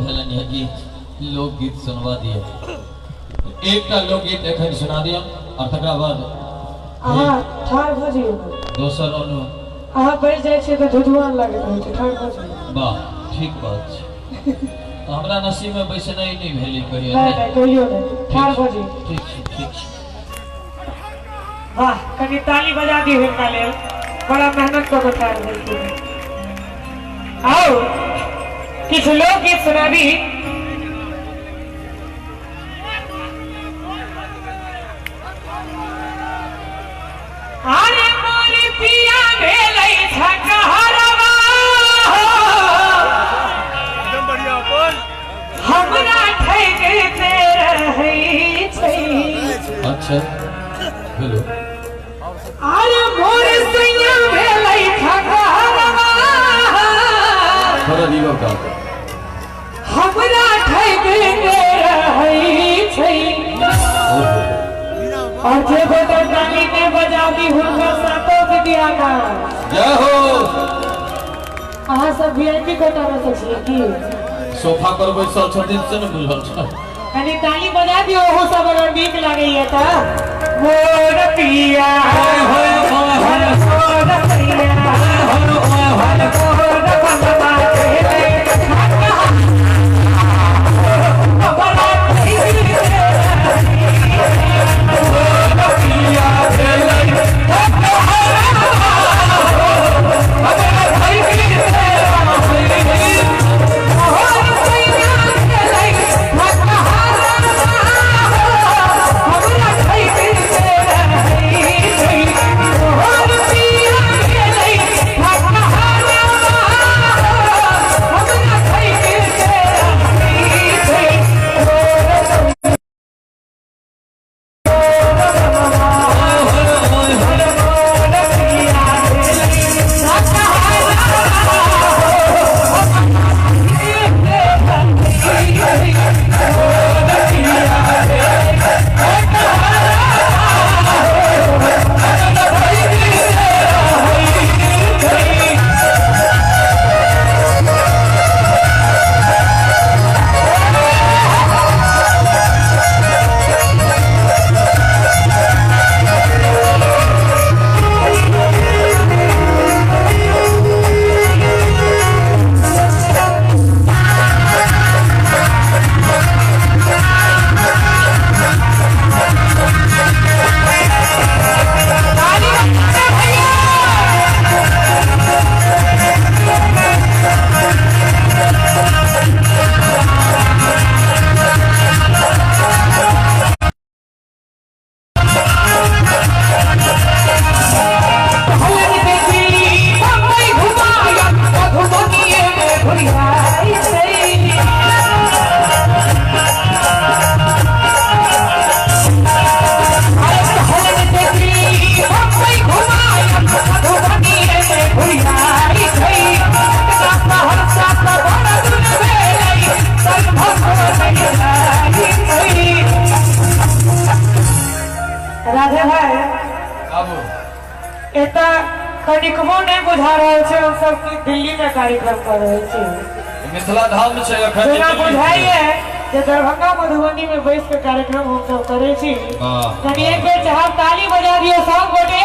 भेलन है कि लोकगीत सुनवा दिए एक का लोकगीत एखन सुना दिया और तकरा बाद अहाँ ठार भ जइयो दोसर अनु अहाँ बैठ जाय छै त झुझुआन लागत रहै छै ठार भ जइयो वाह ठीक बात छै हमरा नसीब में बैसना ही नहीं भेली कहियो नहीं कहियो नहीं ठार भ जइयो ठीक छै वाह कनी ताली बजा दी हुनका लेल बड़ा मेहनत क के ठार भेल छी आओ किछ लोकगीत सुनाबी अरे मोर पिया भेलै झकहरवा एकदम बढ़िया अपन हमरा ठैकते रहै छै अच्छा हेलो अरे मोर पिया भेलै झकहरवा थोड़ा दीवा का हमरा ठैकते रहै छै और जे बेटा ताली ने बजा दी हुनका सातो विद्या का जय हो अहाँ सब वीआईपी कोटा में से छियै की सोफा पर बैसल छथिन से न बुझल छ कनी ताली बजा दियो ओहो सब अगर नीक लागैया त मोर पिया होय होय होय मोर पिया होय होय होय मोर बनवा के राधे भाई बाबू एता कनिकबो नहीं बुझा रहल छै हम सब की दिल्ली में कार्यक्रम कर रहल छी मिथिला धाम छै अखन जेना बुझाइए जे दरभंगा मधुबनी में बैस के कार्यक्रम हम सब करे छी कनी एक बेर चाहब ताली बजा दियो सब गोटे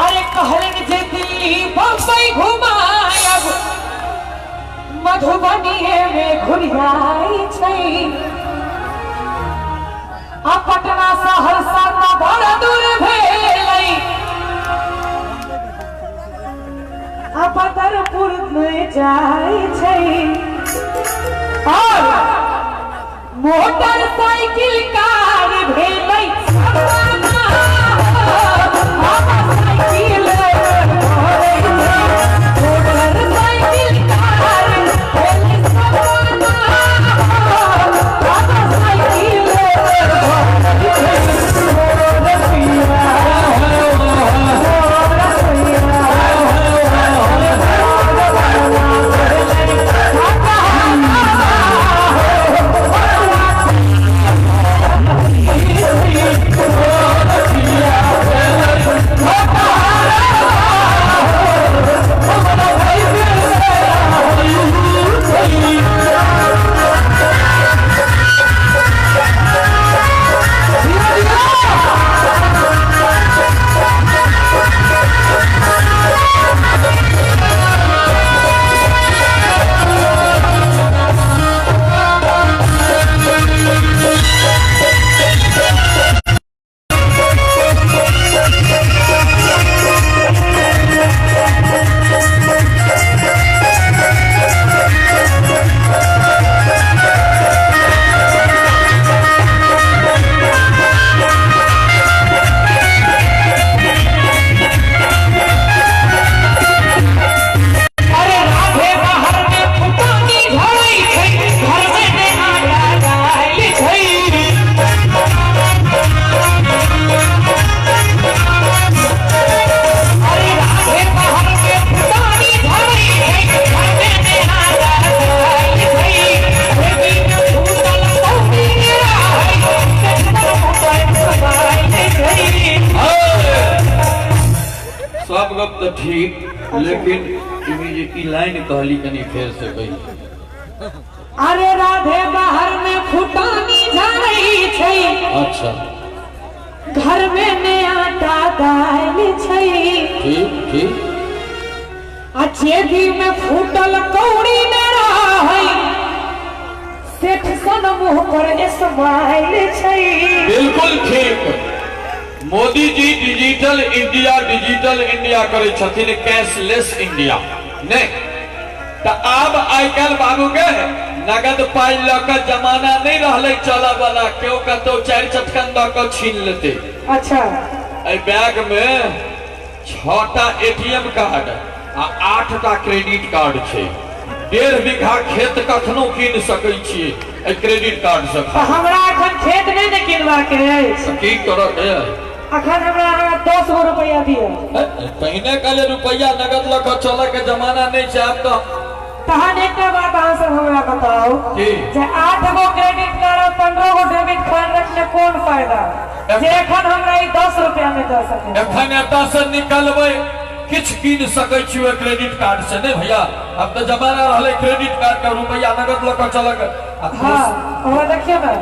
अरे कहलन जे दिल्ली बम्बई घुमायब मधुबनी में घुरियाई छै आ पटना सहरसा का बड़ा दूर भेलै आ बदरपुर में जाय छै और मोटरसाइकिल कार भेलै लेकिन ई लाइन कहली कनी फेर से कही। अरे राधे बाहर में फुटानी जा रही छै। अच्छा घर में ने आटा दाल छै। ठीक ठीक। जेबी में फूटल कौड़ी न रही सेठ सन मुंह पर स्माइल छै। बिल्कुल ठीक। मोदी जी डिजिटल इंडिया करे छथिन, कैशलेस इंडिया नहीं तो अब आई कल बाबू के नगद पाई लक जमाना नहीं रहले चला वाला, क्यों कतो 4 चटकन द के छीन लेते। अच्छा ए बैग में 6टा एटीएम कार्ड आ 8टा क्रेडिट कार्ड छे। 1.5 बीघा खेत कखनो कीन सकै छी ए क्रेडिट कार्ड से। हमरा अखन खेत नहीं ने किनवा के है। की करब है अखन हमरा 10 गो रुपया दियो। पहिने कले रुपया नगद लक चले के जमाना नहीं छै। अब तो तहन एक बात अहाँ सब हमरा बताओ कि जे 8 गो क्रेडिट कार्ड और 15 गो डेबिट कार्ड रखने कौन फायदा जे एखन हमरा ई 10 रुपया में दे सके। एखन एता से निकलबै किछ कीन सकै छी ओ क्रेडिट कार्ड से नहीं भैया। अब तो जमाना रहले क्रेडिट कार्ड का रुपया नगद लक चले के। हां ओ देखियो ना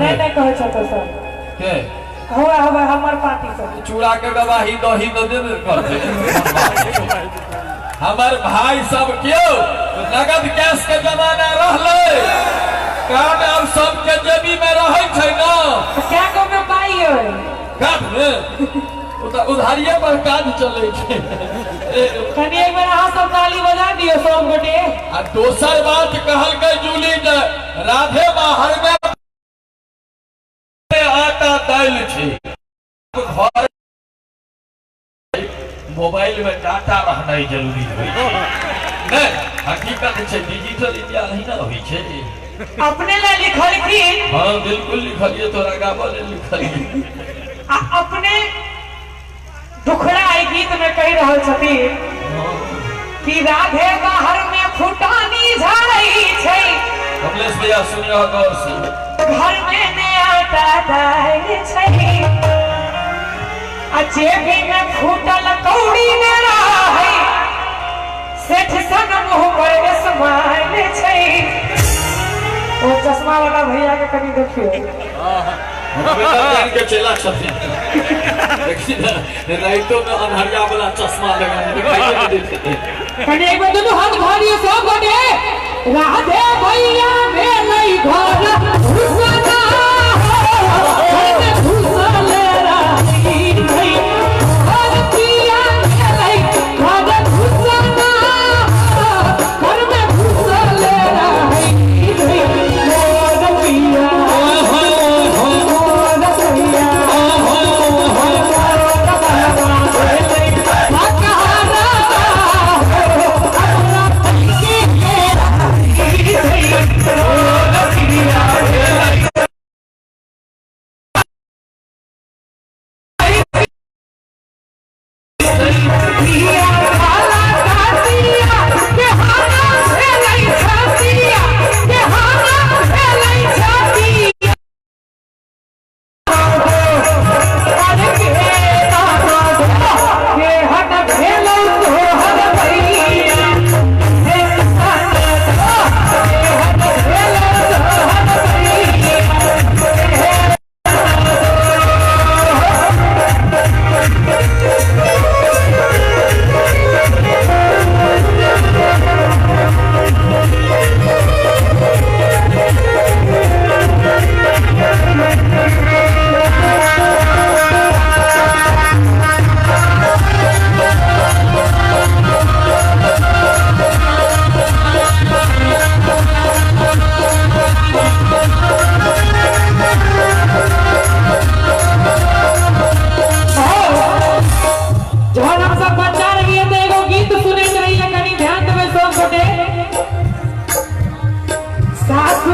नहीं कहै छ तो सब के हुआ हमर पार्टी से चूड़ा के गवाही दही न देबे करते। हमर भाई सब क्यों नगद कैश के जमाना रहले कार्ड अब सब के जेबी में रहै छै ना। क्या को में पाई है कार्ड में उधारिये पर काज चले छै। कनी एक बार अहाँ सब ताली बजा दियो सब गोटे। आ दोसर बात कहल के जूली जे राधे बाहर में आटा दाल छै। घर मोबाइल में डाटा रहना जरूरी है। हकीकत छै डिजिटल इंडिया नहीं ना होई छै। अपने ला लिखल की। हाँ बिल्कुल लिखलिए तोरा गाबल लिखलिए। अपने दुखड़ा आई गीत में कह रहल छथिन कि राधे बाहर में फुटानी जा रही छै। कमलेश भैया सुनियो गौर से। घर में ने आटा दाल छै। जेबी में फूटल कौड़ी न रही सेठ सन मुंह पर स्माइल छै। वो चश्मा वाला भैया के कनी देखियो। के चला छथिन देखी ना राइतो में अनहरिया वाला चश्मा लगा दिखाई देते। कनी एक बार दोनों हाथ भारियो सब गोटे राधे भैया में लई घर घुसना सासू